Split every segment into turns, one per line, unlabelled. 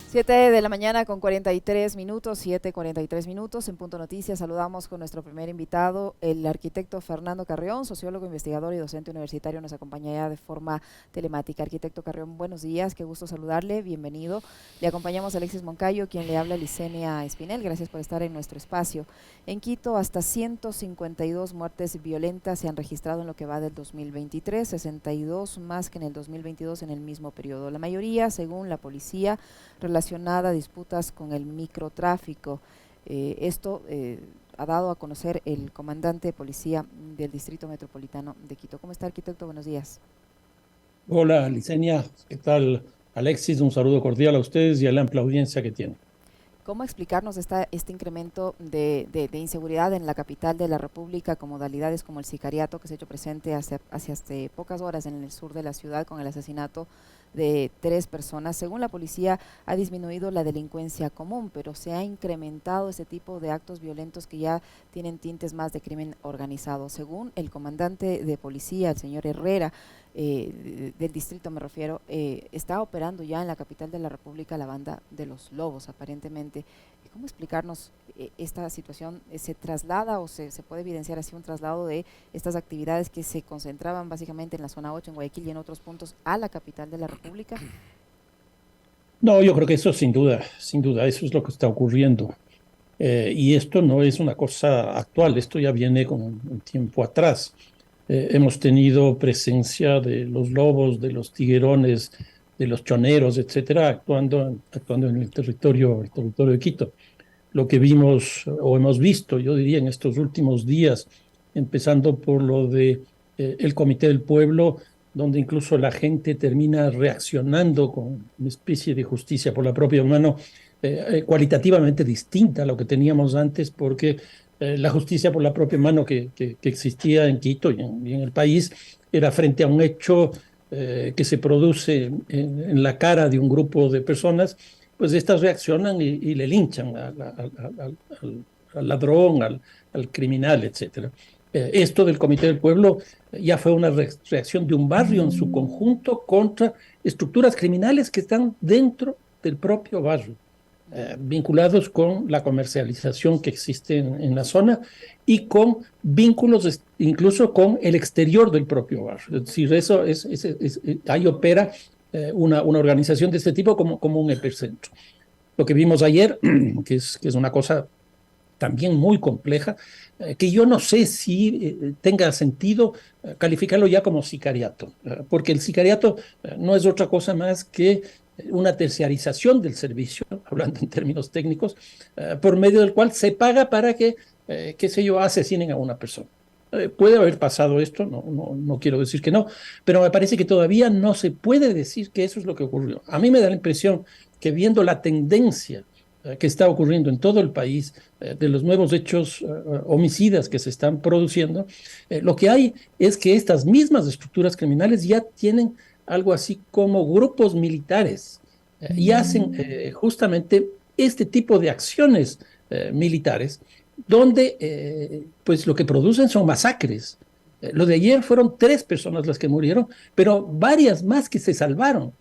7 de la mañana con 43 minutos, 7:43 minutos, en Punto Noticias. Saludamos con nuestro primer invitado, el arquitecto Fernando Carrión, sociólogo, investigador y docente universitario. Nos acompaña ya de forma telemática. Arquitecto Carrión, buenos días, qué gusto saludarle, bienvenido. Le acompañamos a Alexis Moncayo, quien le habla, Licenia Espinel. Gracias por estar en nuestro espacio. En Quito, hasta 152 muertes violentas se han registrado en lo que va del 2023, 62 más que en el 2022 en el mismo periodo. La mayoría, según la policía, relacionada a disputas con el microtráfico. Esto ha dado a conocer el comandante de policía del Distrito Metropolitano de Quito. ¿Cómo está, arquitecto? Buenos días.
Hola, Licenia, ¿qué tal? Alexis, un saludo cordial a ustedes y a la amplia audiencia que tienen.
¿Cómo explicarnos este incremento de inseguridad en la capital de la República con modalidades como el sicariato que se ha hecho presente hace pocas horas en el sur de la ciudad con el asesinato de 3 personas? Según la policía, ha disminuido la delincuencia común, pero se ha incrementado ese tipo de actos violentos que ya tienen tintes más de crimen organizado. Según el comandante de policía, el señor Herrera, del distrito me refiero, está operando ya en la capital de la República la banda de los Lobos, aparentemente. ¿Cómo explicarnos esta situación? ¿Se traslada o se puede evidenciar así un traslado de estas actividades que se concentraban básicamente en la zona 8, en Guayaquil y en otros puntos, a la capital de la República?
No, yo creo que eso sin duda, eso es lo que está ocurriendo. Y esto no es una cosa actual, esto ya viene con un tiempo atrás. Hemos tenido presencia de los lobos, de los tiguerones, de los choneros, etcétera, actuando en el territorio de Quito. Lo que vimos o hemos visto, yo diría, en estos últimos días, empezando por lo de el Comité del Pueblo, donde incluso la gente termina reaccionando con una especie de justicia por la propia mano, cualitativamente distinta a lo que teníamos antes, porque la justicia por la propia mano que existía en Quito y en el país era frente a un hecho que se produce en la cara de un grupo de personas, pues estas reaccionan y le linchan al ladrón, al criminal, etcétera. Esto del Comité del Pueblo ya fue una reacción de un barrio en su conjunto contra estructuras criminales que están dentro del propio barrio, vinculados con la comercialización que existe en la zona y con vínculos incluso con el exterior del propio barrio. Es decir, ahí opera una organización de este tipo como un epicentro. Lo que vimos ayer, que es una cosa también muy compleja, que yo no sé si tenga sentido calificarlo ya como sicariato, porque el sicariato no es otra cosa más que una terciarización del servicio, hablando en términos técnicos, por medio del cual se paga para que, qué sé yo, asesinen a una persona. Puede haber pasado esto, no quiero decir que no, pero me parece que todavía no se puede decir que eso es lo que ocurrió. A mí me da la impresión que viendo la tendencia que está ocurriendo en todo el país, de los nuevos hechos homicidas que se están produciendo, lo que hay es que estas mismas estructuras criminales ya tienen algo así como grupos militares y hacen justamente este tipo de acciones militares donde pues lo que producen son masacres. Lo de ayer fueron 3 personas las que murieron, pero varias más que se salvaron.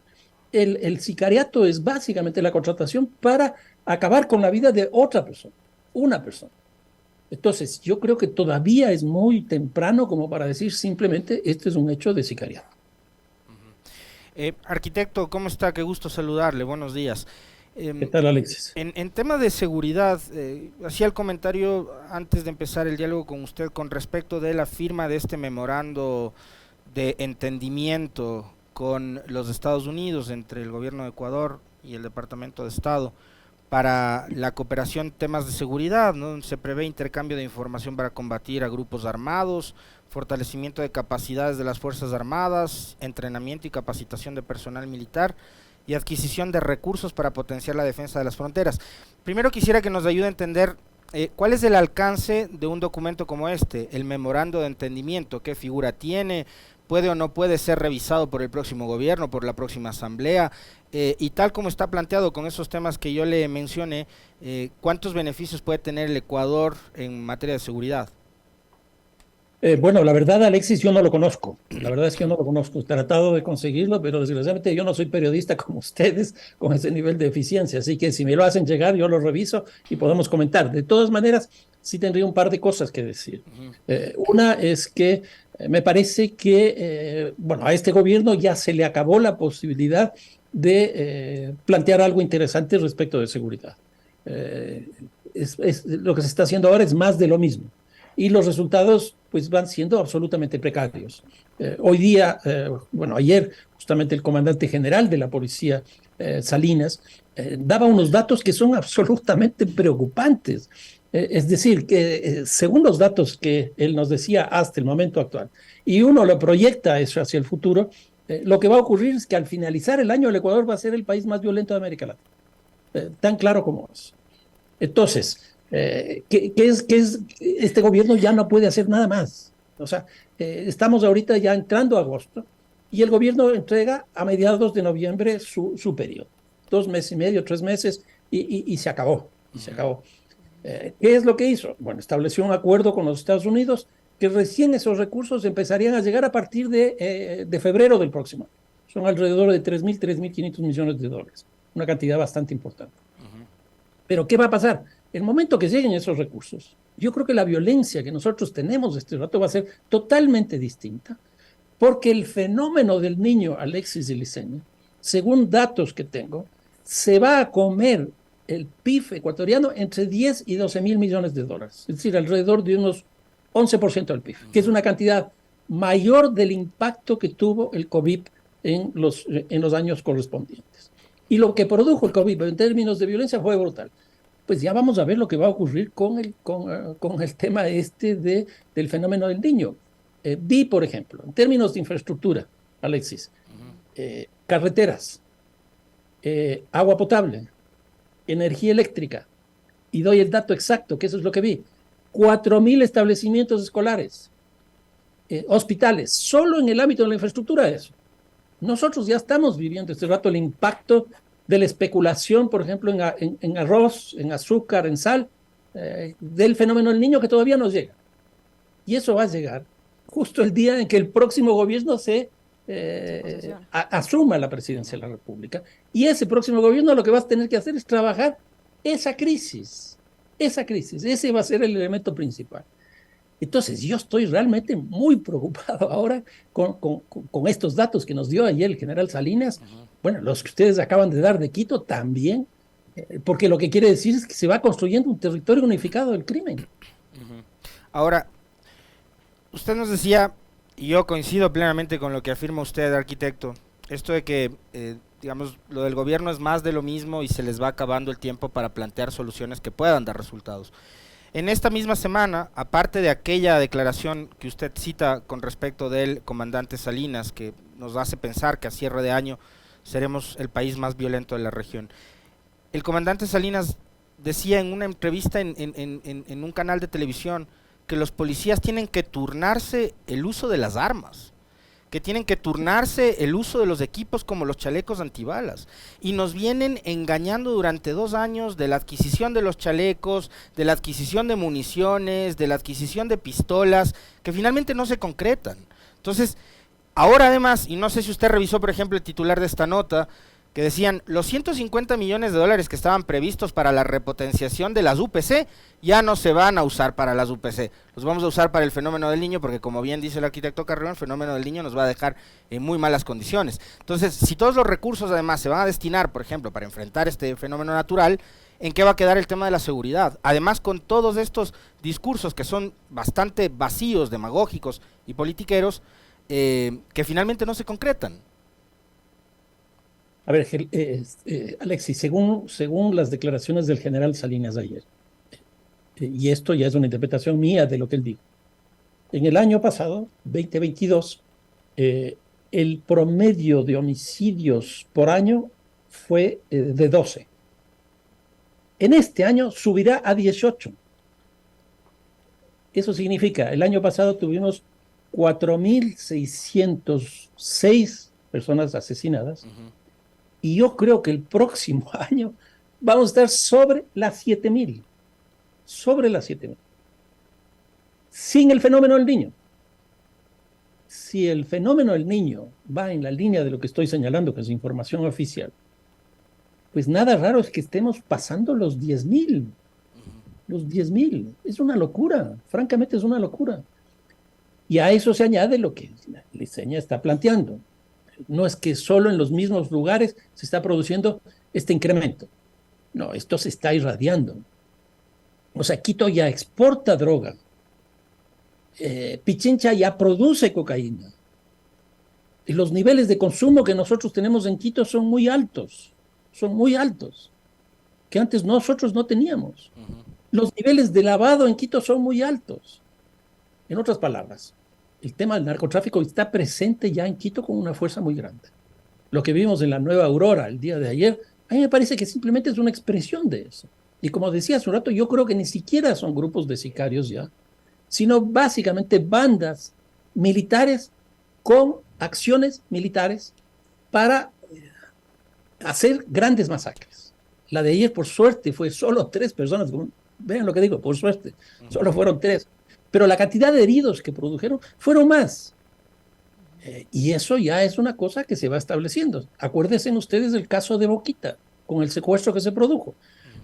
El sicariato es básicamente la contratación para acabar con la vida de otra persona, una persona. Entonces, yo creo que todavía es muy temprano como para decir simplemente este es un hecho de sicariato.
Arquitecto, ¿cómo está? Qué gusto saludarle, buenos días.
¿Qué tal, Alexis?
En tema de seguridad, hacía el comentario antes de empezar el diálogo con usted con respecto de la firma de este memorando de entendimiento con los Estados Unidos entre el gobierno de Ecuador y el Departamento de Estado para la cooperación en temas de seguridad, ¿no? Se prevé intercambio de información para combatir a grupos armados, fortalecimiento de capacidades de las Fuerzas Armadas, entrenamiento y capacitación de personal militar y adquisición de recursos para potenciar la defensa de las fronteras. Primero quisiera que nos ayude a entender cuál es el alcance de un documento como este, el memorando de entendimiento, qué figura tiene, puede o no puede ser revisado por el próximo gobierno, por la próxima asamblea, y tal como está planteado con esos temas que yo le mencioné, ¿cuántos beneficios puede tener el Ecuador en materia de seguridad?
Bueno, la verdad, Alexis, yo no lo conozco. La verdad es que yo no lo conozco. He tratado de conseguirlo, pero desgraciadamente yo no soy periodista como ustedes, con ese nivel de eficiencia. Así que si me lo hacen llegar, yo lo reviso y podemos comentar. De todas maneras, sí tendría un par de cosas que decir. Una es que me parece que, bueno, a este gobierno ya se le acabó la posibilidad de plantear algo interesante respecto de seguridad. Eh, lo que se está haciendo ahora es más de lo mismo y los resultados pues van siendo absolutamente precarios. Hoy día, bueno, ayer justamente el comandante general de la policía, Salinas, daba unos datos que son absolutamente preocupantes. Es decir, que según los datos que él nos decía hasta el momento actual, y uno lo proyecta eso hacia el futuro, lo que va a ocurrir es que al finalizar el año el Ecuador va a ser el país más violento de América Latina. Tan claro como es. Entonces, este gobierno ya no puede hacer nada más. O sea, estamos ahorita ya entrando a agosto y el gobierno entrega a mediados de noviembre su periodo. 2 meses y medio, 3 meses y se acabó. Y se acabó. ¿Qué es lo que hizo? Bueno, estableció un acuerdo con los Estados Unidos que recién esos recursos empezarían a llegar a partir de febrero del próximo año. Son alrededor de 3.500 millones de dólares. Una cantidad bastante importante. Pero ¿qué va a pasar? El momento que lleguen esos recursos, yo creo que la violencia que nosotros tenemos este rato va a ser totalmente distinta, porque el fenómeno del niño Alexis y Liceña, según datos que tengo, se va a comer el PIB ecuatoriano entre 10 y 12 mil millones de dólares, es decir, alrededor de unos 11% del PIB, que es una cantidad mayor del impacto que tuvo el COVID en los años correspondientes. Y lo que produjo el COVID en términos de violencia fue brutal. Pues ya vamos a ver lo que va a ocurrir con el tema del fenómeno del niño. Vi, por ejemplo, en términos de infraestructura, Alexis, carreteras, agua potable, energía eléctrica, y doy el dato exacto, que eso es lo que vi, 4.000 establecimientos escolares, hospitales, solo en el ámbito de la infraestructura eso. Nosotros ya estamos viviendo este rato el impacto de la especulación, por ejemplo, en arroz, en azúcar, en sal, del fenómeno del niño que todavía no llega. Y eso va a llegar justo el día en que el próximo gobierno asuma la presidencia de la República. Y ese próximo gobierno lo que va a tener que hacer es trabajar esa crisis. Ese va a ser el elemento principal. Entonces, yo estoy realmente muy preocupado ahora con estos datos que nos dio ayer el general Salinas. Bueno, los que ustedes acaban de dar de Quito también, porque lo que quiere decir es que se va construyendo un territorio unificado del crimen.
Ahora, usted nos decía, y yo coincido plenamente con lo que afirma usted, arquitecto, esto de que, digamos, lo del gobierno es más de lo mismo y se les va acabando el tiempo para plantear soluciones que puedan dar resultados. En esta misma semana, aparte de aquella declaración que usted cita con respecto del comandante Salinas, que nos hace pensar que a cierre de año seremos el país más violento de la región, el comandante Salinas decía en una entrevista en un canal de televisión que los policías tienen que turnarse el uso de las armas, que tienen que turnarse el uso de los equipos como los chalecos antibalas, y nos vienen engañando durante 2 años de la adquisición de los chalecos, de la adquisición de municiones, de la adquisición de pistolas, que finalmente no se concretan. Entonces, ahora además, y no sé si usted revisó por ejemplo el titular de esta nota, que decían, los 150 millones de dólares que estaban previstos para la repotenciación de las UPC ya no se van a usar para las UPC, los vamos a usar para el fenómeno del niño, porque como bien dice el arquitecto Carrión, el fenómeno del niño nos va a dejar en muy malas condiciones. Entonces, si todos los recursos además se van a destinar, por ejemplo, para enfrentar este fenómeno natural, ¿en qué va a quedar el tema de la seguridad? Además, con todos estos discursos que son bastante vacíos, demagógicos y politiqueros, que finalmente no se concretan.
A ver, Alexis, según las declaraciones del general Salinas ayer, y esto ya es una interpretación mía de lo que él dijo, en el año pasado, 2022, el promedio de homicidios por año fue de 12. En este año subirá a 18. Eso significa, el año pasado tuvimos 4.606 personas asesinadas, y yo creo que el próximo año vamos a estar sobre las 7.000. Sobre las 7.000. Sin el fenómeno del niño. si el fenómeno del Niño va en la línea de lo que estoy señalando, que es información oficial, pues nada raro es que estemos pasando los 10.000. Los 10.000. Es una locura, francamente es una locura. Y a eso se añade lo que la Liceña está planteando. No es que solo en los mismos lugares se está produciendo este incremento. No, esto se está irradiando. O sea, Quito ya exporta droga. Pichincha ya produce cocaína. Y los niveles de consumo que nosotros tenemos en Quito son muy altos, que antes nosotros no teníamos. Los niveles de lavado en Quito son muy altos. En otras palabras, el tema del narcotráfico está presente ya en Quito con una fuerza muy grande. Lo que vimos en la Nueva Aurora el día de ayer, a mí me parece que simplemente es una expresión de eso. Y como decía hace un rato, yo creo que ni siquiera son grupos de sicarios ya, sino básicamente bandas militares con acciones militares para hacer grandes masacres. La de ayer, por suerte, fue solo 3 personas. Vean lo que digo, por suerte, solo fueron 3. Pero la cantidad de heridos que produjeron fueron más. Y eso ya es una cosa que se va estableciendo. Acuérdense ustedes del caso de Boquita, con el secuestro que se produjo.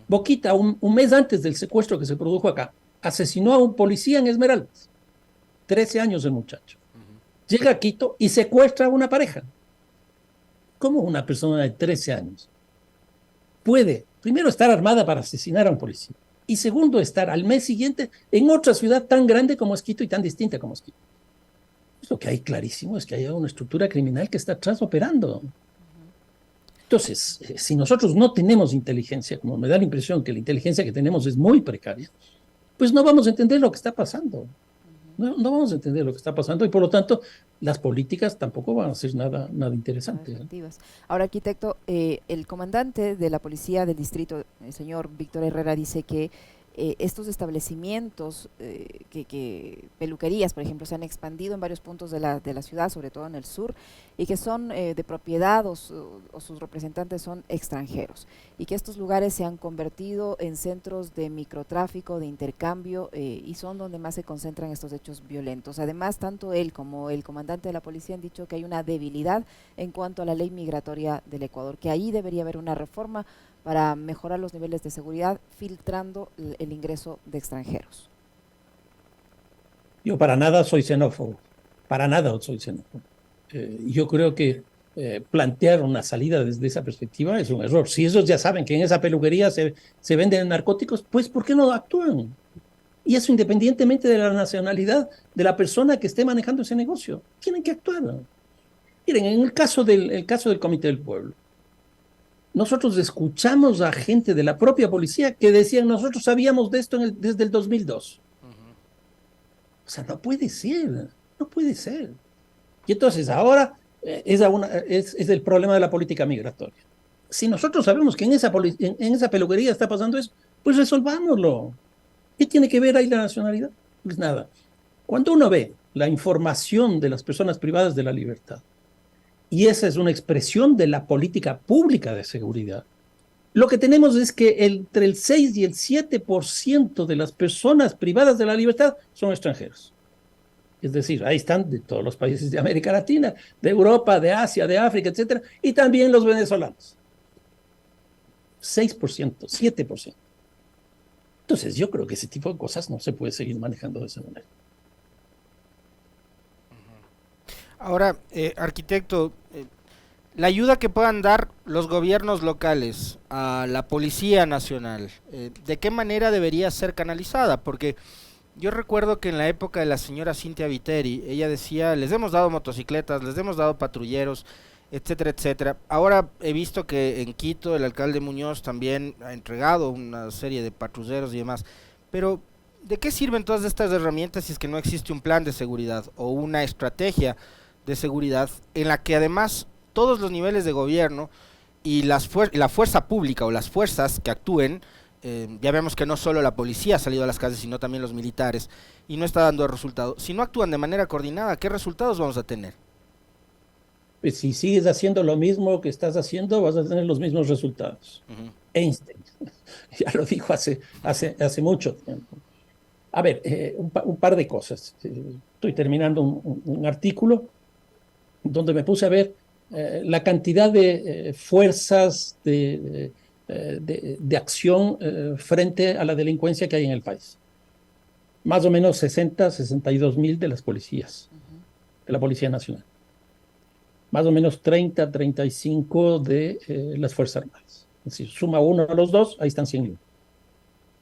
Boquita, un mes antes del secuestro que se produjo acá, asesinó a un policía en Esmeraldas. 13 años el muchacho. Llega a Quito y secuestra a una pareja. ¿Cómo una persona de 13 años puede, primero, estar armada para asesinar a un policía? Y segundo, estar al mes siguiente en otra ciudad tan grande como es Quito y tan distinta como es Quito. Lo que hay clarísimo es que hay una estructura criminal que está atrás operando. Entonces, si nosotros no tenemos inteligencia, como me da la impresión que la inteligencia que tenemos es muy precaria, pues no vamos a entender lo que está pasando. No vamos a entender lo que está pasando y por lo tanto las políticas tampoco van a ser nada interesante.
Ahora, arquitecto, el comandante de la policía del distrito, el señor Víctor Herrera, dice que estos establecimientos, que peluquerías, por ejemplo, se han expandido en varios puntos de la ciudad, sobre todo en el sur, y que son de propiedad o sus representantes son extranjeros, y que estos lugares se han convertido en centros de microtráfico, de intercambio, y son donde más se concentran estos hechos violentos. Además, tanto él como el comandante de la policía han dicho que hay una debilidad en cuanto a la ley migratoria del Ecuador, que ahí debería haber una reforma para mejorar los niveles de seguridad, filtrando el ingreso de extranjeros.
Yo para nada soy xenófobo, para nada soy xenófobo. Yo creo que plantear una salida desde esa perspectiva es un error. Si ellos ya saben que en esa peluquería se venden narcóticos, pues ¿por qué no actúan? Y eso independientemente de la nacionalidad de la persona que esté manejando ese negocio. Tienen que actuar. Miren, en el caso del Comité del Pueblo, nosotros escuchamos a gente de la propia policía que decían, nosotros sabíamos de esto desde el 2002. O sea, no puede ser. Y entonces ahora es el problema de la política migratoria. Si nosotros sabemos que en esa peluquería está pasando eso, pues resolvámoslo. ¿Qué tiene que ver ahí la nacionalidad? Pues nada. Cuando uno ve la información de las personas privadas de la libertad, y esa es una expresión de la política pública de seguridad, lo que tenemos es que entre el 6 y el 7% de las personas privadas de la libertad son extranjeros. Es decir, ahí están de todos los países de América Latina, de Europa, de Asia, de África, etcétera, y también los venezolanos. 6%, 7%. Entonces, yo creo que ese tipo de cosas no se puede seguir manejando de esa manera.
Ahora, arquitecto, la ayuda que puedan dar los gobiernos locales a la Policía Nacional, ¿de qué manera debería ser canalizada? Porque yo recuerdo que en la época de la señora Cintia Viteri, ella decía, les hemos dado motocicletas, les hemos dado patrulleros, etcétera, etcétera. Ahora he visto que en Quito el alcalde Muñoz también ha entregado una serie de patrulleros y demás, pero ¿de qué sirven todas estas herramientas si es que no existe un plan de seguridad o una estrategia de seguridad en la que además todos los niveles de gobierno y la fuerza pública o las fuerzas que actúen, ya vemos que no solo la policía ha salido a las calles, sino también los militares, y no está dando resultados? Si no actúan de manera coordinada, ¿qué resultados vamos a tener?
Pues si sigues haciendo lo mismo que estás haciendo, vas a tener los mismos resultados. Einstein ya lo dijo hace mucho tiempo. A ver, un par de cosas. estoy terminando un artículo donde me puse a ver la cantidad de fuerzas de acción frente a la delincuencia que hay en el país. Más o menos 62 mil de las policías, de la Policía Nacional. Más o menos 35 de las Fuerzas Armadas. Es decir, suma uno a los dos, ahí están 100.000.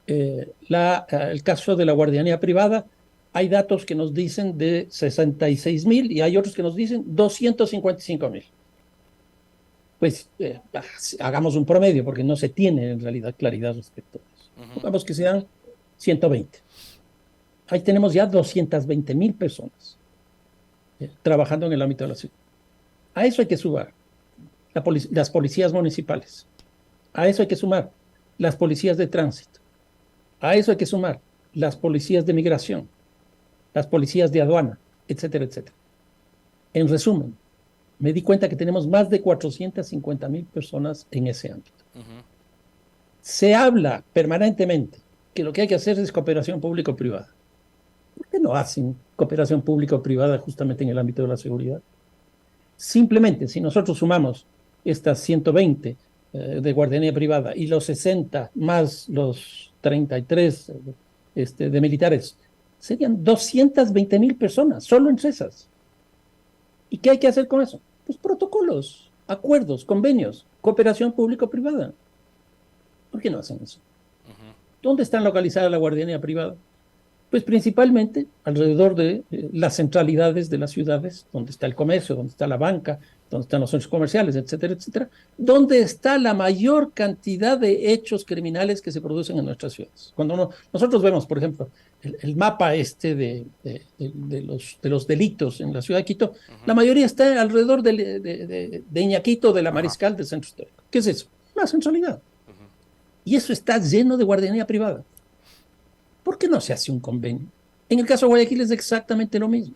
El caso de la guardianía privada, hay datos que nos dicen de 66.000 y hay otros que nos dicen 255.000. Pues hagamos un promedio porque no se tiene en realidad claridad respecto a eso. Pongamos que sean 120. Ahí tenemos ya 220.000 personas trabajando en el ámbito de la ciudad. A eso hay que sumar las policías municipales. A eso hay que sumar las policías de tránsito. A eso hay que sumar las policías de migración, las policías de aduana, etcétera, etcétera. En resumen, me di cuenta que tenemos más de 450.000 personas en ese ámbito. Se habla permanentemente que lo que hay que hacer es cooperación público-privada. ¿Por qué no hacen cooperación público-privada justamente en el ámbito de la seguridad? Simplemente, si nosotros sumamos estas 120 de guardianía privada y los 60 más los 33 de militares, serían 220.000 personas, solo entre esas. ¿Y qué hay que hacer con eso? Pues protocolos, acuerdos, convenios, cooperación público-privada. ¿Por qué no hacen eso? ¿Dónde están localizadas la guardianía privada? Pues principalmente alrededor de las centralidades de las ciudades, donde está el comercio, donde está la banca, donde están los centros comerciales, etcétera, etcétera, donde está la mayor cantidad de hechos criminales que se producen en nuestras ciudades. Cuando nosotros vemos, por ejemplo, el mapa de los delitos en la ciudad de Quito, la mayoría está alrededor de Iñaquito, de la Mariscal, del centro histórico. ¿Qué es eso? Una centralidad. Y eso está lleno de guardianía privada. ¿Por qué no se hace un convenio? En el caso de Guayaquil es exactamente lo mismo.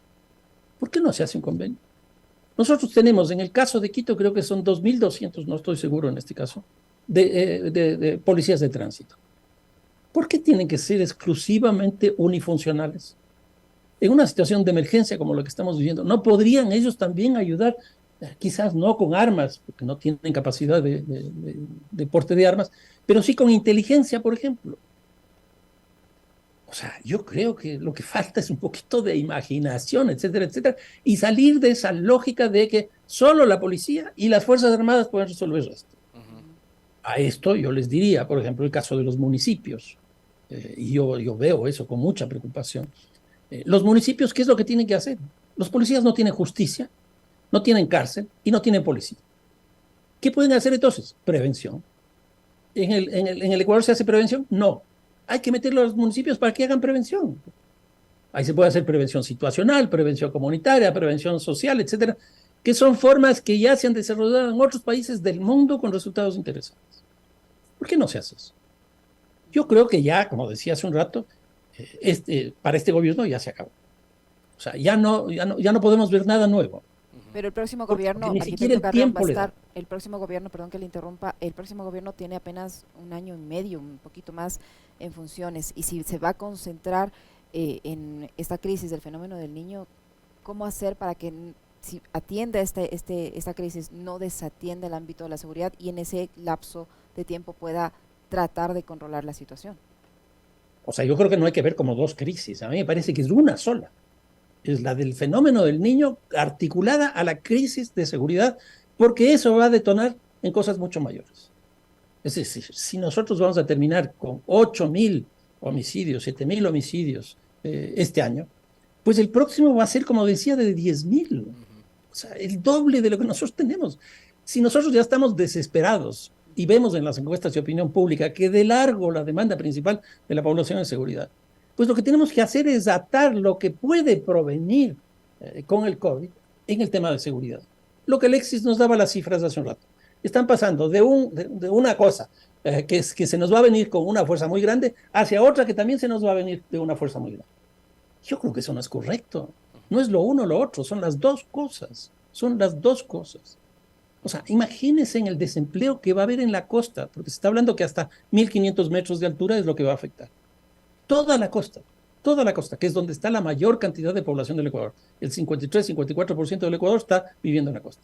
¿Por qué no se hace un convenio? Nosotros tenemos, en el caso de Quito, creo que son 2.200, no estoy seguro en este caso, de policías de tránsito. ¿Por qué tienen que ser exclusivamente unifuncionales? En una situación de emergencia como la que estamos viviendo, ¿no podrían ellos también ayudar? Quizás no con armas, porque no tienen capacidad de porte de armas, pero sí con inteligencia, por ejemplo. O sea, yo creo que lo que falta es un poquito de imaginación, etcétera, etcétera, y salir de esa lógica de que solo la policía y las Fuerzas Armadas pueden resolver esto. A esto yo les diría, por ejemplo, el caso de los municipios, y yo veo eso con mucha preocupación. Los municipios, ¿qué es lo que tienen que hacer? Los policías no tienen justicia, no tienen cárcel y no tienen policía. ¿Qué pueden hacer entonces? Prevención. ¿En el Ecuador se hace prevención? No. Hay que meterlo a los municipios para que hagan prevención. Ahí se puede hacer prevención situacional, prevención comunitaria, prevención social, etcétera, que son formas que ya se han desarrollado en otros países del mundo con resultados interesantes. ¿Por qué no se hace eso? Yo creo que ya, como decía hace un rato, para este gobierno ya se acabó. O sea, ya no podemos ver nada nuevo.
Pero el próximo gobierno,
ni siquiera el tiempo le da.
El próximo gobierno, perdón que le interrumpa, el próximo gobierno tiene apenas 1 año y medio, un poquito más en funciones, y si se va a concentrar en esta crisis del fenómeno del niño, ¿cómo hacer para que si atienda esta crisis no desatienda el ámbito de la seguridad y en ese lapso de tiempo pueda tratar de controlar la situación?
O sea, yo creo que no hay que ver como dos crisis, a mí me parece que es una sola. Es la del fenómeno del niño articulada a la crisis de seguridad, porque eso va a detonar en cosas mucho mayores. Es decir, si nosotros vamos a terminar con 8.000 homicidios, 7.000 homicidios este año, pues el próximo va a ser, como decía, de 10.000. O sea, el doble de lo que nosotros tenemos. Si nosotros ya estamos desesperados y vemos en las encuestas de opinión pública que de largo la demanda principal de la población es seguridad, pues lo que tenemos que hacer es atar lo que puede provenir con el COVID en el tema de seguridad. Lo que Alexis nos daba las cifras hace un rato. Están pasando de una cosa que se nos va a venir con una fuerza muy grande hacia otra que también se nos va a venir de una fuerza muy grande. Yo creo que eso no es correcto. No es lo uno o lo otro, son las dos cosas. Son las dos cosas. O sea, imagínense en el desempleo que va a haber en la costa, porque se está hablando que hasta 1.500 metros de altura es lo que va a afectar. Toda la costa, toda la costa, que es donde está la mayor cantidad de población del Ecuador. El 53-54% del Ecuador está viviendo en la costa.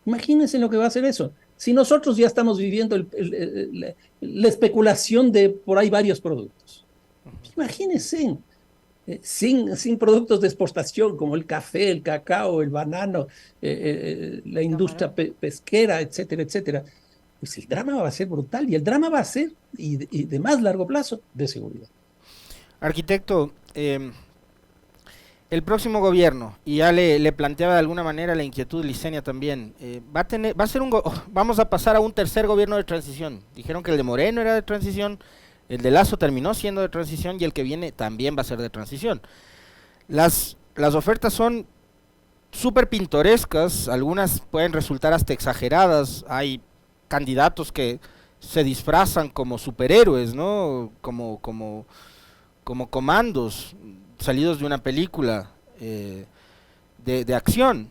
Imagínense lo que va a hacer eso. Si nosotros ya estamos viviendo la especulación de por ahí varios productos. Imagínense, sin productos de exportación como el café, el cacao, el banano, la industria pesquera, etcétera, etcétera. Pues el drama va a ser brutal y el drama va a ser, y de más largo plazo, de seguridad.
Arquitecto, el próximo gobierno, y ya le planteaba de alguna manera la inquietud Licenia también, vamos a pasar a un tercer gobierno de transición. Dijeron que el de Moreno era de transición, el de Lasso terminó siendo de transición y el que viene también va a ser de transición. Las ofertas son súper pintorescas, algunas pueden resultar hasta exageradas, hay candidatos que se disfrazan como superhéroes, ¿no? Como comandos salidos de una película de acción,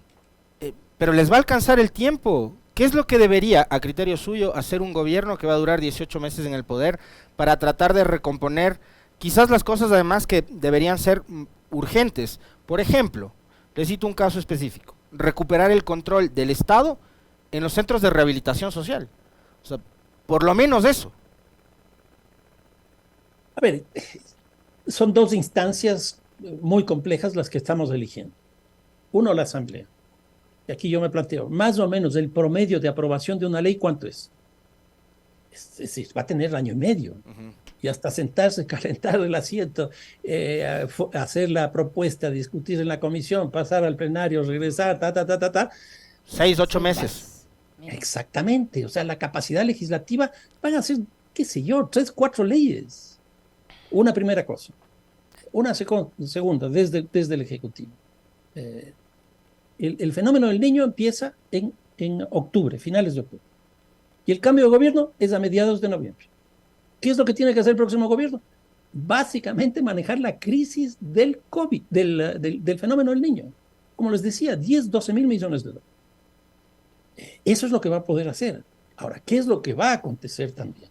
pero les va a alcanzar el tiempo. ¿Qué es lo que debería, a criterio suyo, hacer un gobierno que va a durar 18 meses en el poder para tratar de recomponer quizás las cosas además que deberían ser urgentes? Por ejemplo, les cito un caso específico: recuperar el control del Estado en los centros de rehabilitación social. O sea, por lo menos eso.
A ver, son dos instancias muy complejas las que estamos eligiendo. Uno, la Asamblea. Y aquí yo me planteo, más o menos el promedio de aprobación de una ley, ¿cuánto es? Es decir, va a tener año y medio. Y hasta sentarse, calentar el asiento, hacer la propuesta, discutir en la comisión, pasar al plenario, regresar,
6, 8 meses.
Exactamente. O sea, la capacidad legislativa van a ser, qué sé yo, 3, 4 leyes. Una primera cosa. Una segunda, desde el Ejecutivo. El fenómeno del Niño empieza en octubre, finales de octubre. Y el cambio de gobierno es a mediados de noviembre. ¿Qué es lo que tiene que hacer el próximo gobierno? Básicamente manejar la crisis del COVID, del fenómeno del Niño. Como les decía, 10, 12 mil millones de dólares. Eso es lo que va a poder hacer. Ahora, ¿qué es lo que va a acontecer también?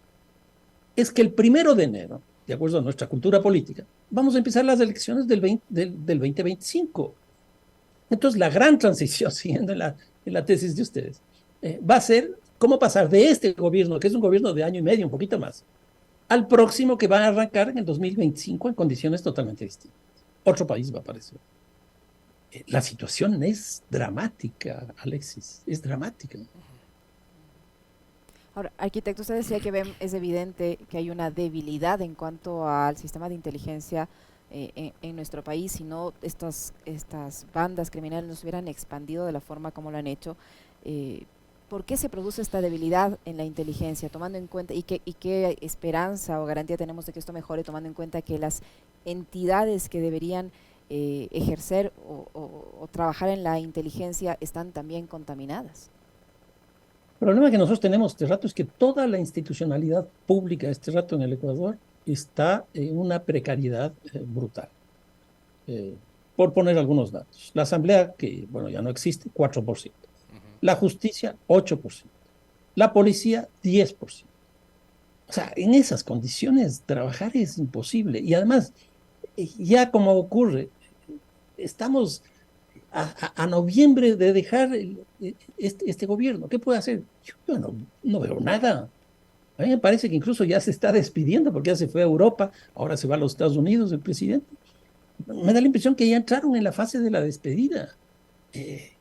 Es que el 1 de enero, de acuerdo a nuestra cultura política, vamos a empezar las elecciones del 2025. Entonces, la gran transición, siguiendo en la tesis de ustedes, va a ser cómo pasar de este gobierno, que es un gobierno de año y medio, un poquito más, al próximo que va a arrancar en el 2025 en condiciones totalmente distintas. Otro país va a aparecer. La situación es dramática, Alexis, es dramática.
Ahora, arquitecto, usted decía que es evidente que hay una debilidad en cuanto al sistema de inteligencia en nuestro país. Si no estas bandas criminales no se hubieran expandido de la forma como lo han hecho, ¿por qué se produce esta debilidad en la inteligencia? Tomando en cuenta, y qué esperanza o garantía tenemos de que esto mejore, tomando en cuenta que las entidades que deberían ejercer o trabajar en la inteligencia están también contaminadas.
El problema que nosotros tenemos este rato es que toda la institucionalidad pública este rato en el Ecuador está en una precariedad brutal. Por poner algunos datos. La Asamblea, que bueno, ya no existe, 4%. La justicia, 8%. La policía, 10%. O sea, en esas condiciones trabajar es imposible. Y además, ya como ocurre, estamos a noviembre de dejar este gobierno. ¿Qué puede hacer? Yo no veo nada. A mí me parece que incluso ya se está despidiendo porque ya se fue a Europa, ahora se va a los Estados Unidos el presidente. Me da la impresión que ya entraron en la fase de la despedida.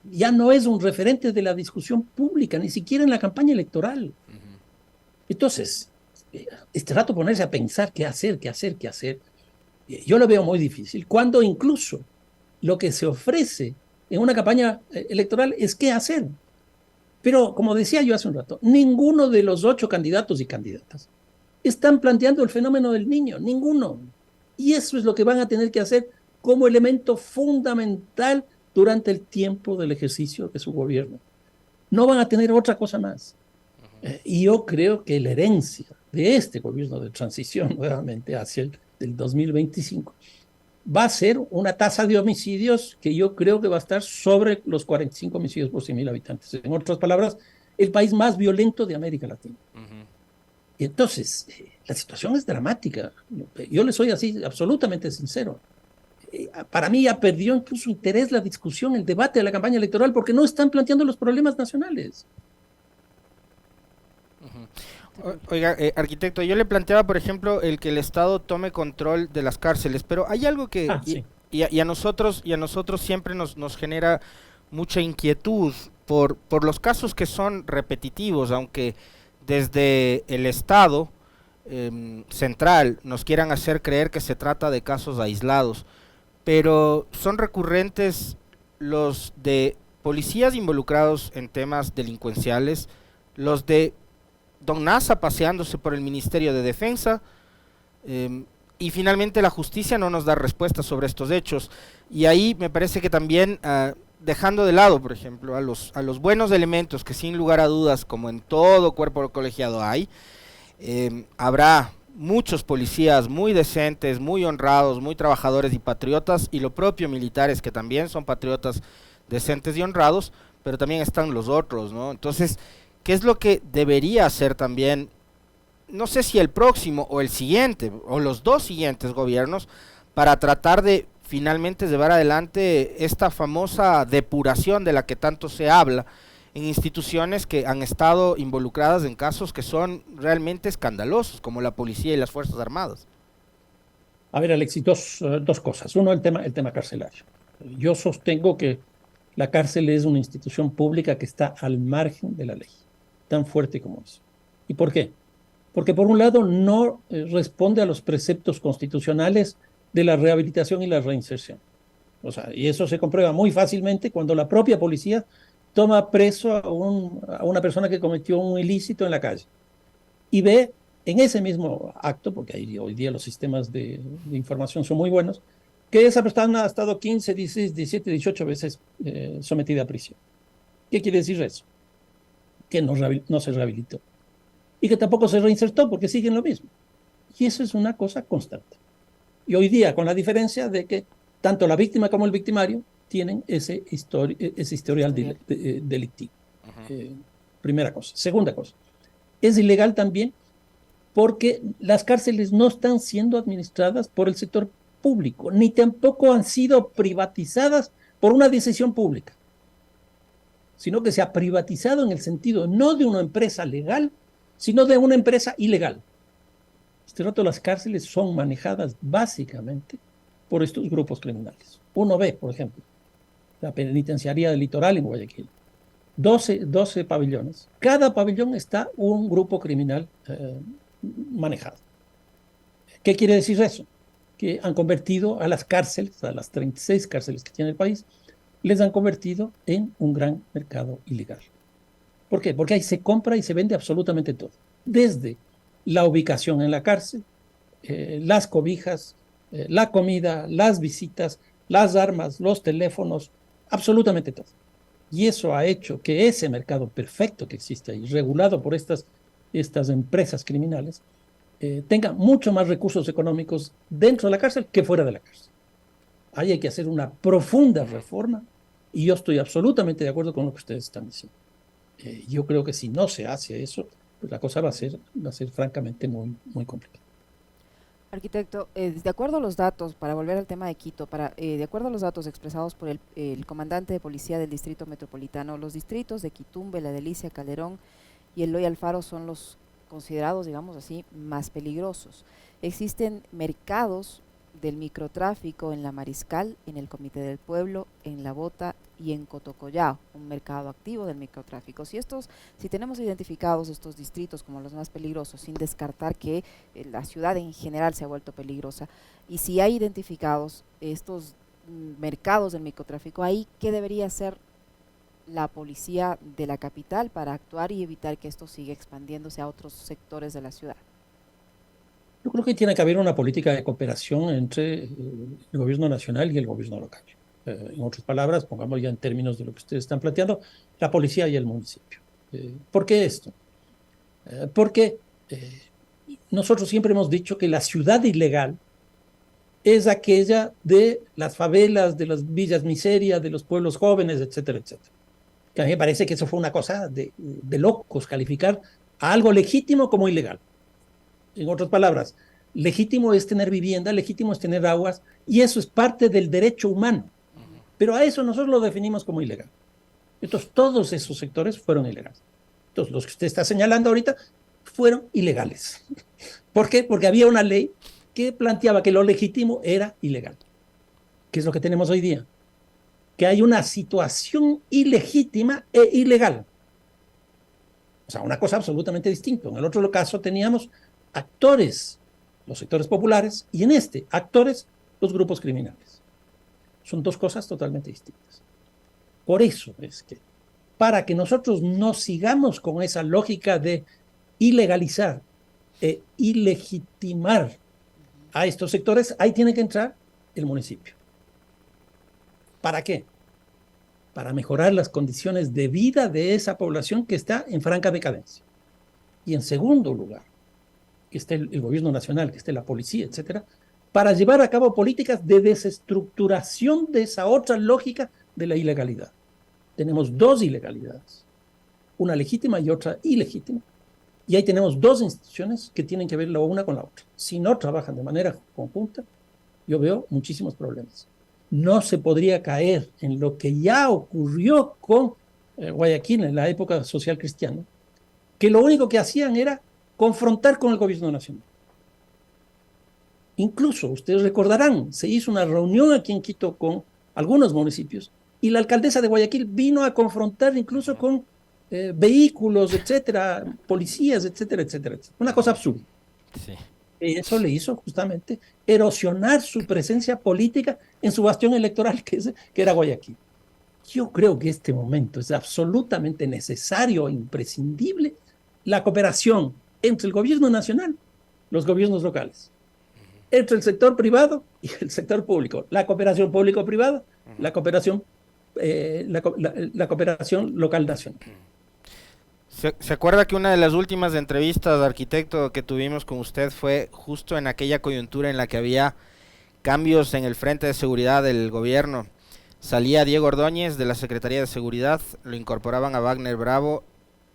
Ya no es un referente de la discusión pública, ni siquiera en la campaña electoral. Entonces, este rato ponerse a pensar qué hacer, yo lo veo muy difícil, cuando incluso lo que se ofrece en una campaña electoral es qué hacer. Pero, como decía yo hace un rato, ninguno de los 8 candidatos y candidatas están planteando el fenómeno del niño, ninguno. Y eso es lo que van a tener que hacer como elemento fundamental durante el tiempo del ejercicio de su gobierno. No van a tener otra cosa más. Y yo creo que la herencia de este gobierno de transición nuevamente hacia el 2025 va a ser una tasa de homicidios que yo creo que va a estar sobre los 45 homicidios por 100.000 habitantes. En otras palabras, el país más violento de América Latina. Y entonces, la situación es dramática. Yo le soy así absolutamente sincero. Para mí ya perdió incluso interés la discusión, el debate de la campaña electoral, porque no están planteando los problemas nacionales.
Oiga, arquitecto, yo le planteaba, por ejemplo, el que el Estado tome control de las cárceles, pero hay algo que
Sí.
y a nosotros siempre nos genera mucha inquietud por los casos que son repetitivos, aunque desde el Estado central nos quieran hacer creer que se trata de casos aislados, pero son recurrentes los de policías involucrados en temas delincuenciales, los de Don Nasa paseándose por el Ministerio de Defensa, y finalmente la justicia no nos da respuestas sobre estos hechos. Y ahí me parece que también, dejando de lado, por ejemplo, a los buenos elementos que sin lugar a dudas, como en todo cuerpo colegiado hay, habrá muchos policías muy decentes, muy honrados, muy trabajadores y patriotas, y lo propio militares que también son patriotas decentes y honrados, pero también están los otros, ¿no? Entonces, ¿qué es lo que debería hacer también, no sé si el próximo o el siguiente, o los dos siguientes gobiernos, para tratar de finalmente llevar adelante esta famosa depuración de la que tanto se habla en instituciones que han estado involucradas en casos que son realmente escandalosos, como la policía y las Fuerzas Armadas?
A ver, Alexis, dos cosas. Uno, el tema carcelario. Yo sostengo que la cárcel es una institución pública que está al margen de la ley, tan fuerte como eso. ¿Y por qué? Porque por un lado no responde a los preceptos constitucionales de la rehabilitación y la reinserción. O sea, y eso se comprueba muy fácilmente cuando la propia policía toma preso a una persona que cometió un ilícito en la calle y ve en ese mismo acto, porque hoy día los sistemas de información son muy buenos, que esa persona ha estado 15, 16, 17, 18 veces sometida a prisión. ¿Qué quiere decir eso? Que no se rehabilitó y que tampoco se reinsertó porque siguen lo mismo. Y eso es una cosa constante. Y hoy día, con la diferencia de que tanto la víctima como el victimario tienen ese historial delictivo. Primera cosa. Segunda cosa, es ilegal también porque las cárceles no están siendo administradas por el sector público, ni tampoco han sido privatizadas por una decisión pública, sino que se ha privatizado en el sentido no de una empresa legal, sino de una empresa ilegal. Este rato las cárceles son manejadas básicamente por estos grupos criminales. Uno ve, por ejemplo, la penitenciaría del Litoral en Guayaquil. 12 pabellones. Cada pabellón está un grupo criminal manejado. ¿Qué quiere decir eso? Que han convertido a las cárceles, a las 36 cárceles que tiene el país, les han convertido en un gran mercado ilegal. ¿Por qué? Porque ahí se compra y se vende absolutamente todo. Desde la ubicación en la cárcel, las cobijas, la comida, las visitas, las armas, los teléfonos, absolutamente todo. Y eso ha hecho que ese mercado perfecto que existe ahí, regulado por estas empresas criminales, tenga mucho más recursos económicos dentro de la cárcel que fuera de la cárcel. Ahí hay que hacer una profunda reforma y yo estoy absolutamente de acuerdo con lo que ustedes están diciendo. Yo creo que si no se hace eso, pues la cosa va a ser francamente muy, muy complicada.
Arquitecto, de acuerdo a los datos, para volver al tema de Quito, de acuerdo a los datos expresados por el comandante de policía del Distrito Metropolitano, los distritos de Quitumbe, La Delicia, Calderón y Eloy Alfaro son los considerados, digamos así, más peligrosos. Existen mercados del microtráfico en La Mariscal, en el Comité del Pueblo, en La Bota y en Cotocollao, un mercado activo del microtráfico. Si tenemos identificados estos distritos como los más peligrosos, sin descartar que la ciudad en general se ha vuelto peligrosa, y si hay identificados estos mercados del microtráfico, ahí, ¿qué debería hacer la policía de la capital para actuar y evitar que esto siga expandiéndose a otros sectores de la ciudad?
Yo creo que tiene que haber una política de cooperación entre el gobierno nacional y el gobierno local. En otras palabras, pongamos ya en términos de lo que ustedes están planteando, la policía y el municipio. ¿Por qué esto? Porque nosotros siempre hemos dicho que la ciudad ilegal es aquella de las favelas, de las villas miserias, de los pueblos jóvenes, etcétera, etcétera. Que a mí me parece que eso fue una cosa de locos, calificar a algo legítimo como ilegal. En otras palabras, legítimo es tener vivienda, legítimo es tener aguas, y eso es parte del derecho humano. Pero a eso nosotros lo definimos como ilegal. Entonces, todos esos sectores fueron ilegales. Entonces, los que usted está señalando ahorita fueron ilegales. ¿Por qué? Porque había una ley que planteaba que lo legítimo era ilegal. ¿Qué es lo que tenemos hoy día? Que hay una situación ilegítima e ilegal. O sea, una cosa absolutamente distinta. En el otro caso teníamos actores, los sectores populares, y en este, actores, los grupos criminales. Son dos cosas totalmente distintas. Por eso es que, para que nosotros no sigamos con esa lógica de ilegalizar e ilegitimar a estos sectores, ahí tiene que entrar el municipio. ¿Para qué? Para mejorar las condiciones de vida de esa población que está en franca decadencia. Y en segundo lugar, que esté el gobierno nacional, que esté la policía, etcétera, para llevar a cabo políticas de desestructuración de esa otra lógica de la ilegalidad. Tenemos dos ilegalidades, una legítima y otra ilegítima, y ahí tenemos dos instituciones que tienen que ver la una con la otra. Si no trabajan de manera conjunta, yo veo muchísimos problemas. No se podría caer en lo que ya ocurrió con Guayaquil en la época social cristiana, que lo único que hacían era confrontar con el gobierno nacional. Incluso, ustedes recordarán, se hizo una reunión aquí en Quito con algunos municipios y la alcaldesa de Guayaquil vino a confrontar incluso con vehículos, etcétera, policías, etcétera, etcétera, etcétera. Una cosa absurda.
Sí.
Y eso le hizo justamente erosionar su presencia política en su bastión electoral, que era Guayaquil. Yo creo que este momento es absolutamente necesario e imprescindible la cooperación entre el gobierno nacional, los gobiernos locales, entre el sector privado y el sector público, la cooperación público-privada, la cooperación local-nacional.
¿Se acuerda que una de las últimas entrevistas de arquitecto que tuvimos con usted fue justo en aquella coyuntura en la que había cambios en el frente de seguridad del gobierno? Salía Diego Ordóñez de la Secretaría de Seguridad, lo incorporaban a Wagner Bravo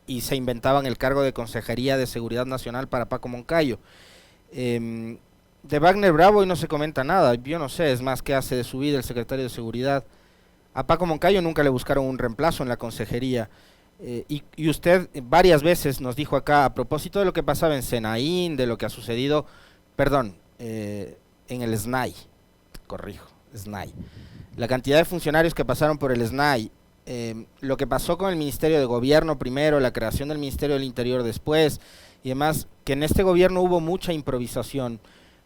y se inventaban el cargo de Consejería de Seguridad Nacional para Paco Moncayo. De Wagner Bravo hoy no se comenta nada, yo no sé, es más, ¿qué hace de su vida el secretario de Seguridad? A Paco Moncayo nunca le buscaron un reemplazo en la consejería. Y usted varias veces nos dijo acá, a propósito de lo que pasaba en Senaín, de lo que ha sucedido, perdón, en el SNAI, corrijo, SNAI, la cantidad de funcionarios que pasaron por el SNAI, lo que pasó con el Ministerio de Gobierno primero, la creación del Ministerio del Interior después, y demás, que en este gobierno hubo mucha improvisación.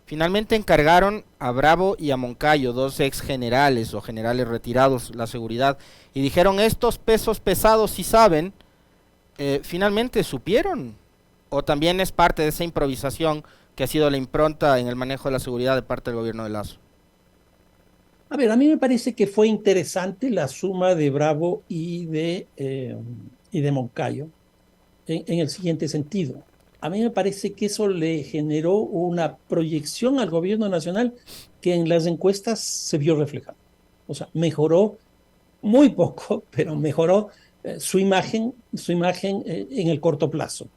Finalmente encargaron a Bravo y a Moncayo, dos ex generales o generales retirados, la seguridad, y dijeron, estos pesos pesados sí saben. Finalmente supieron, o también es parte de esa improvisación que ha sido la impronta en el manejo de la seguridad de parte del gobierno de Lazo.
A ver, a mí me parece que fue interesante la suma de Bravo y de Moncayo en el siguiente sentido. A mí me parece que eso le generó una proyección al gobierno nacional que en las encuestas se vio reflejada. O sea, mejoró muy poco, pero mejoró su imagen en el corto plazo.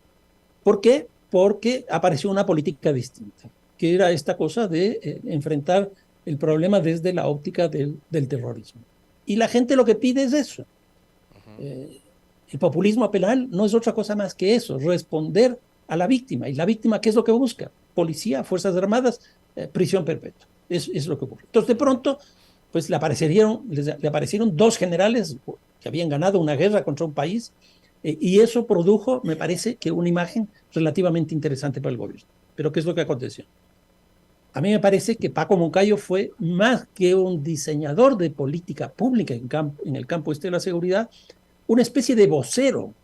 ¿Por qué? Porque apareció una política distinta, que era esta cosa de enfrentar el problema desde la óptica del terrorismo. Y la gente lo que pide es eso. El populismo penal no es otra cosa más que eso, responder a la víctima. ¿Y la víctima qué es lo que busca? Policía, Fuerzas Armadas, prisión perpetua. Es lo que ocurre. Entonces, de pronto, pues le aparecieron dos generales que habían ganado una guerra contra un país, y eso produjo, me parece, que una imagen relativamente interesante para el gobierno. Pero ¿qué es lo que aconteció? A mí me parece que Paco Moncayo fue más que un diseñador de política pública en el campo de la seguridad, una especie de vocero.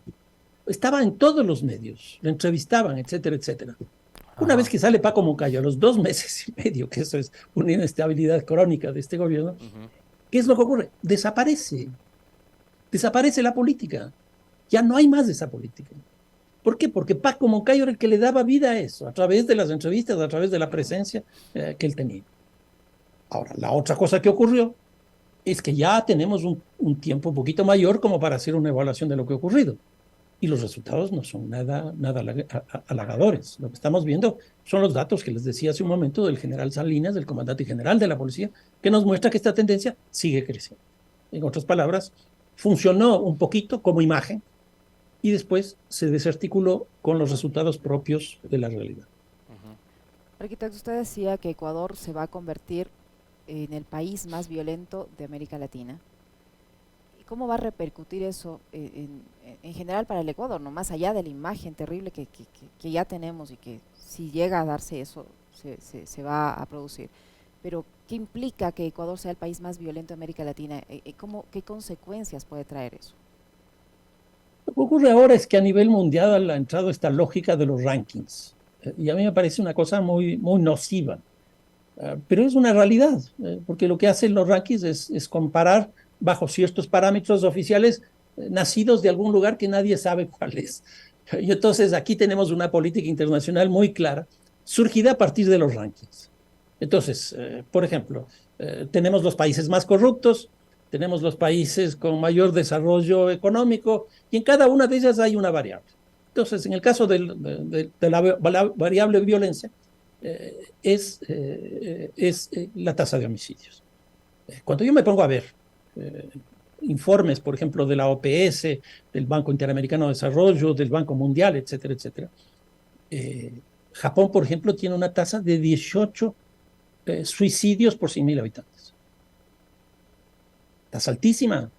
Estaba en todos los medios, lo entrevistaban, etcétera, etcétera. Una vez que sale Paco Moncayo, a los 2 meses y medio, que eso es una inestabilidad crónica de este gobierno, ¿qué es lo que ocurre? Desaparece la política. Ya no hay más de esa política. ¿Por qué? Porque Paco Moncayo era el que le daba vida a eso, a través de las entrevistas, a través de la presencia que él tenía. Ahora, la otra cosa que ocurrió es que ya tenemos un tiempo un poquito mayor como para hacer una evaluación de lo que ha ocurrido. y los resultados no son nada halagadores. Lo que estamos viendo son los datos que les decía hace un momento del general Salinas, del comandante general de la policía, que nos muestra que esta tendencia sigue creciendo. En otras palabras, funcionó un poquito como imagen y después se desarticuló con los resultados propios de la realidad.
Arquitecto, usted decía que Ecuador se va a convertir en el país más violento de América Latina. ¿Cómo va a repercutir eso en general para el Ecuador, no más allá de la imagen terrible que ya tenemos y que si llega a darse eso se va a producir? Pero, ¿qué implica que Ecuador sea el país más violento de América Latina? ¿Qué consecuencias puede traer eso?
Lo que ocurre ahora es que a nivel mundial ha entrado esta lógica de los rankings. Y a mí me parece una cosa muy, muy nociva. Pero es una realidad, porque lo que hacen los rankings es comparar bajo ciertos parámetros oficiales nacidos de algún lugar que nadie sabe cuál es. Y entonces aquí tenemos una política internacional muy clara, surgida a partir de los rankings. Entonces, por ejemplo, tenemos los países más corruptos, tenemos los países con mayor desarrollo económico, y en cada una de ellas hay una variable. Entonces, en el caso de la variable violencia, es la tasa de homicidios. Cuando yo me pongo a ver informes, por ejemplo, de la OPS, del Banco Interamericano de Desarrollo, del Banco Mundial, etcétera, etcétera, Japón, por ejemplo, tiene una tasa de 18 suicidios por 100.000 habitantes. Tasa altísima.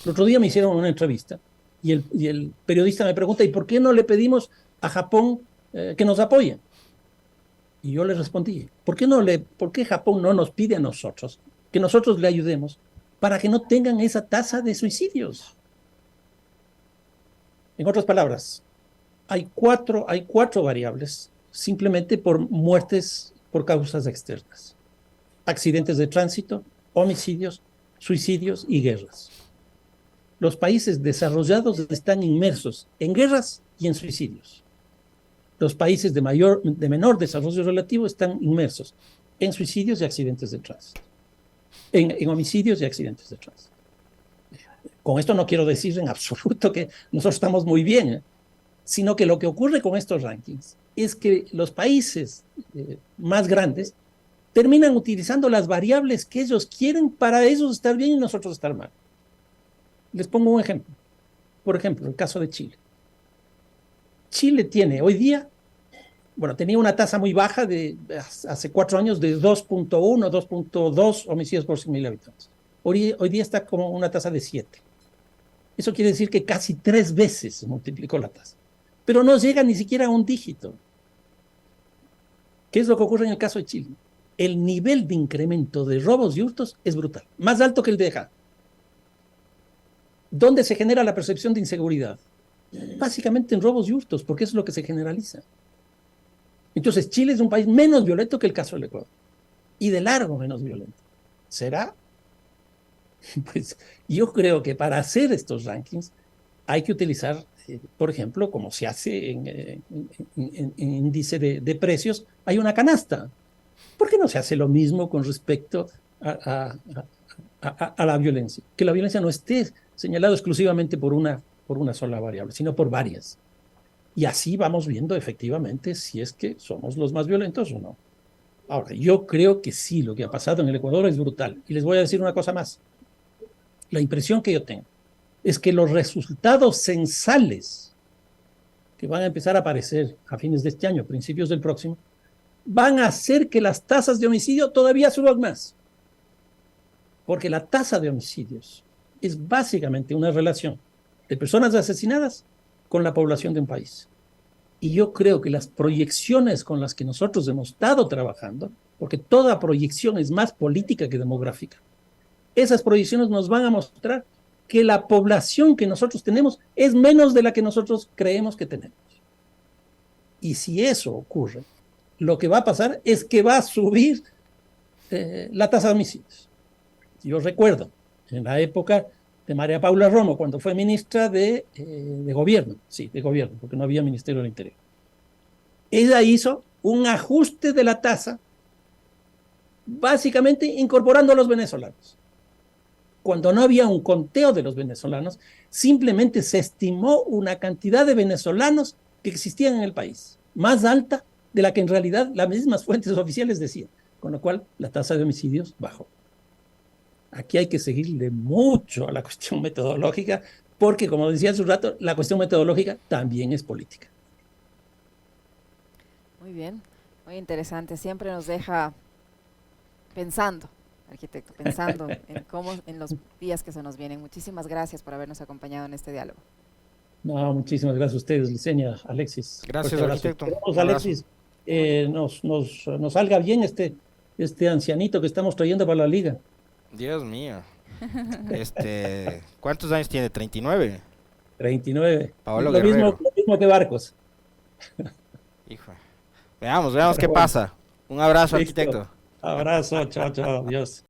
El otro día me hicieron una entrevista y el periodista me pregunta, ¿y por qué no le pedimos a Japón que nos apoye? Y yo le respondí, ¿por qué Japón no nos pide a nosotros que nosotros le ayudemos para que no tengan esa tasa de suicidios? En otras palabras, hay cuatro variables simplemente por muertes por causas externas: accidentes de tránsito, homicidios, suicidios y guerras. Los países desarrollados están inmersos en guerras y en suicidios. Los países de menor desarrollo relativo están inmersos en suicidios y accidentes de tránsito, en homicidios y accidentes de tránsito. Con esto no quiero decir en absoluto que nosotros estamos muy bien, sino que lo que ocurre con estos rankings es que los países más grandes terminan utilizando las variables que ellos quieren para ellos estar bien y nosotros estar mal. Les pongo un ejemplo. Por ejemplo, el caso de Chile. Chile tiene hoy día, tenía una tasa muy baja hace 4 años de 2.1, 2.2 homicidios por 100.000 habitantes. Hoy día está como una tasa de 7. Eso quiere decir que casi 3 veces se multiplicó la tasa. Pero no llega ni siquiera a un dígito. ¿Qué es lo que ocurre en el caso de Chile? El nivel de incremento de robos y hurtos es brutal, más alto que el de acá. ¿Dónde se genera la percepción de inseguridad? Básicamente en robos y hurtos, porque eso es lo que se generaliza. Entonces, Chile es un país menos violento que el caso del Ecuador, y de largo menos violento. ¿Será? Pues yo creo que para hacer estos rankings hay que utilizar, por ejemplo, como se hace en índice de precios, hay una canasta. ¿Por qué no se hace lo mismo con respecto a la violencia? Que la violencia no esté señalado exclusivamente por una sola variable, sino por varias. Y así vamos viendo efectivamente si es que somos los más violentos o no. Ahora, yo creo que sí, lo que ha pasado en el Ecuador es brutal. Y les voy a decir una cosa más. La impresión que yo tengo es que los resultados censales que van a empezar a aparecer a fines de este año, principios del próximo, van a hacer que las tasas de homicidio todavía suban más. Porque la tasa de homicidios es básicamente una relación de personas asesinadas con la población de un país. Y yo creo que las proyecciones con las que nosotros hemos estado trabajando, porque toda proyección es más política que demográfica, esas proyecciones nos van a mostrar que la población que nosotros tenemos es menos de la que nosotros creemos que tenemos. Y si eso ocurre, lo que va a pasar es que va a subir la tasa de homicidios. Yo recuerdo en la época de María Paula Romo, cuando fue ministra de gobierno, porque no había Ministerio del Interior. Ella hizo un ajuste de la tasa, básicamente incorporando a los venezolanos. cuando no había un conteo de los venezolanos, simplemente se estimó una cantidad de venezolanos que existían en el país, más alta de la que en realidad las mismas fuentes oficiales decían, con lo cual la tasa de homicidios bajó. Aquí hay que seguirle mucho a la cuestión metodológica, porque como decía hace un rato, la cuestión metodológica también es política.
Muy bien, muy interesante. Siempre nos deja pensando, arquitecto, pensando en cómo en los días que se nos vienen. Muchísimas gracias por habernos acompañado en este diálogo.
No, muchísimas gracias a ustedes, Licenia, Alexis.
Gracias,
Fuerte abrazo.
arquitecto.
Esperemos,
Un abrazo.
Alexis, nos salga bien este ancianito que estamos trayendo para la liga.
Dios mío. ¿Cuántos años tiene? 39.
39.
Paolo
Lo mismo,
Guerrero.
lo mismo que Barcos.
Hijo. Veamos qué pasa. Un abrazo,
Listo.
arquitecto.
Abrazo, chao, chao, adiós.